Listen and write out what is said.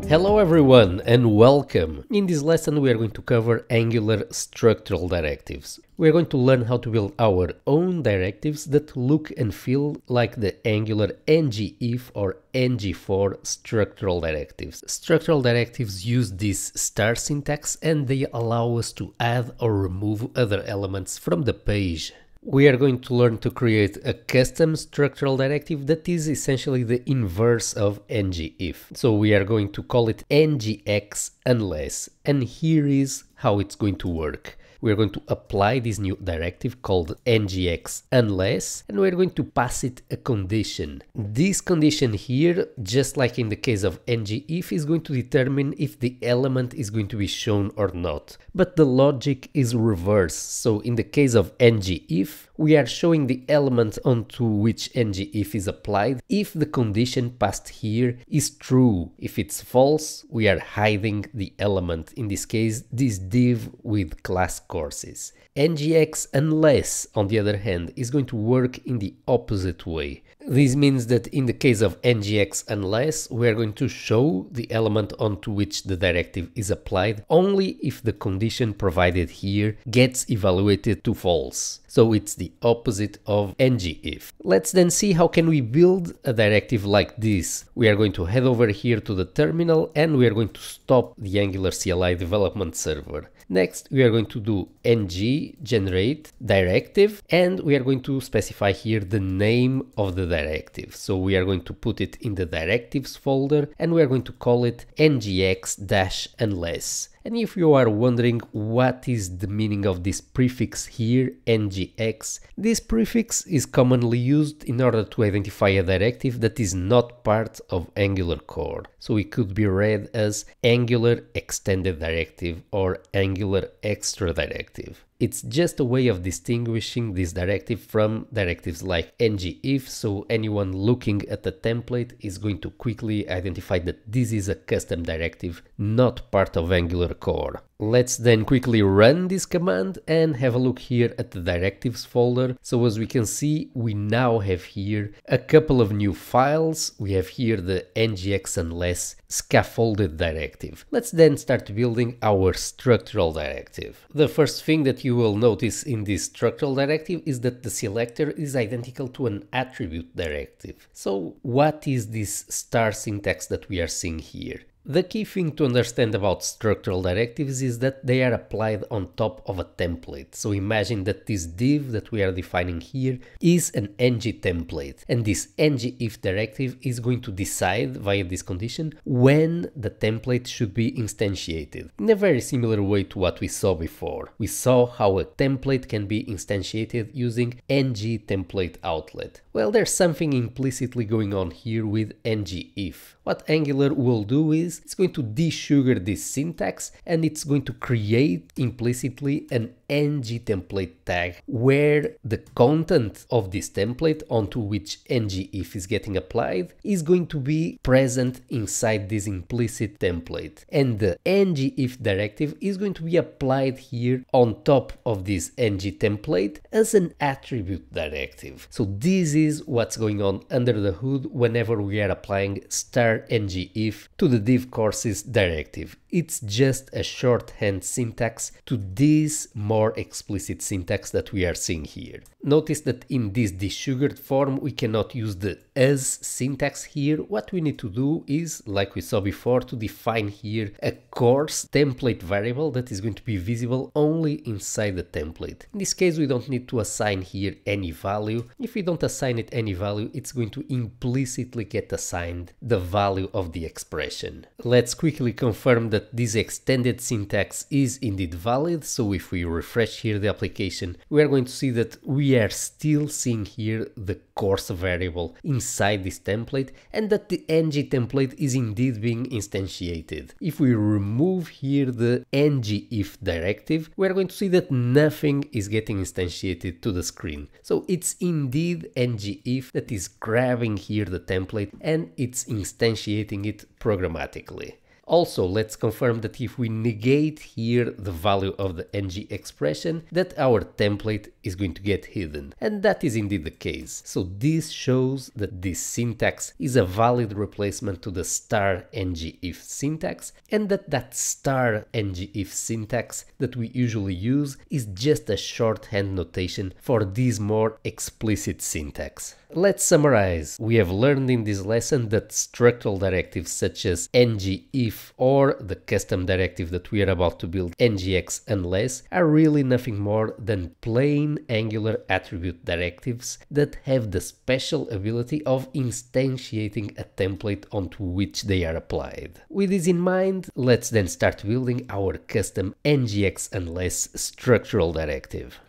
Hello everyone and welcome! In this lesson we are going to cover Angular structural directives. We are going to learn how to build our own directives that look and feel like the Angular ngIf or ngFor structural directives. Structural directives use this star syntax and they allow us to add or remove other elements from the page. We are going to learn to create a custom structural directive that is essentially the inverse of ngIf. So we are going to call it ngx unless, and here is how it's going to work. We are going to apply this new directive called ngx unless, and we're going to pass it a condition. This condition here, just like in the case of ngIf, is going to determine if the element is going to be shown or not. But the logic is reversed. So in the case of ngIf, we are showing the element onto which ngIf is applied if the condition passed here is true. If it's false, we are hiding the element, in this case this div with class courses. ngx unless, on the other hand, is going to work in the opposite way. This means that in the case of ngx unless, we are going to show the element onto which the directive is applied only if the condition provided here gets evaluated to false. So it's the opposite of ngIf. Let's then see how can we build a directive like this. We are going to head over here to the terminal and we are going to stop the Angular CLI development server. Next, we are going to do ng generate directive and we are going to specify here the name of the directive. So we are going to put it in the directives folder and we are going to call it ngx-unless. And if you are wondering what is the meaning of this prefix here, ngx, this prefix is commonly used in order to identify a directive that is not part of Angular core. So it could be read as Angular extended directive or Angular extra directive. It's just a way of distinguishing this directive from directives like ngIf, so anyone looking at the template is going to quickly identify that this is a custom directive, not part of Angular core. Let's then quickly run this command and have a look here at the directives folder. So as we can see, we now have here a couple of new files. We have here the ngx unless scaffolded directive. Let's then start building our structural directive. The first thing that you will notice in this structural directive is that the selector is identical to an attribute directive. So what is this star syntax that we are seeing here? The key thing to understand about structural directives is that they are applied on top of a template. So imagine that this div that we are defining here is an ng template, and this ngIf directive is going to decide via this condition when the template should be instantiated. In a very similar way to what we saw before. We saw how a template can be instantiated using ng template outlet. Well, there's something implicitly going on here with ngIf. What Angular will do is it's going to desugar this syntax and it's going to create implicitly an ng template tag where the content of this template onto which ngIf is getting applied is going to be present inside this implicit template, and the ngIf directive is going to be applied here on top of this ng template as an attribute directive. So this is what's going on under the hood whenever we are applying star ngIf to the div courses directive. It's just a shorthand syntax to this more explicit syntax that we are seeing here. Notice that in this desugared form we cannot use the as syntax here. What we need to do is, like we saw before, to define here a course template variable that is going to be visible only inside the template. In this case we don't need to assign here any value. If we don't assign it any value, it's going to implicitly get assigned the value of the expression. Let's quickly confirm that this extended syntax is indeed valid. So if we refresh here the application, we are going to see that we are still seeing here the course variable inside this template and that the ng template is indeed being instantiated. If we remove here the ngIf directive, we are going to see that nothing is getting instantiated to the screen. So it's indeed ngIf that is grabbing here the template and it's instantiating it programmatically. Also, let's confirm that if we negate here the value of the ng expression, that our template is going to get hidden. And that is indeed the case. So this shows that this syntax is a valid replacement to the star ngIf syntax, and that star ngIf syntax that we usually use is just a shorthand notation for this more explicit syntax. Let's summarize. We have learned in this lesson that structural directives such as ngIf or the custom directive that we are about to build, ngx unless, are really nothing more than plain Angular attribute directives that have the special ability of instantiating a template onto which they are applied. With this in mind, let's then start building our custom ngx unless structural directive.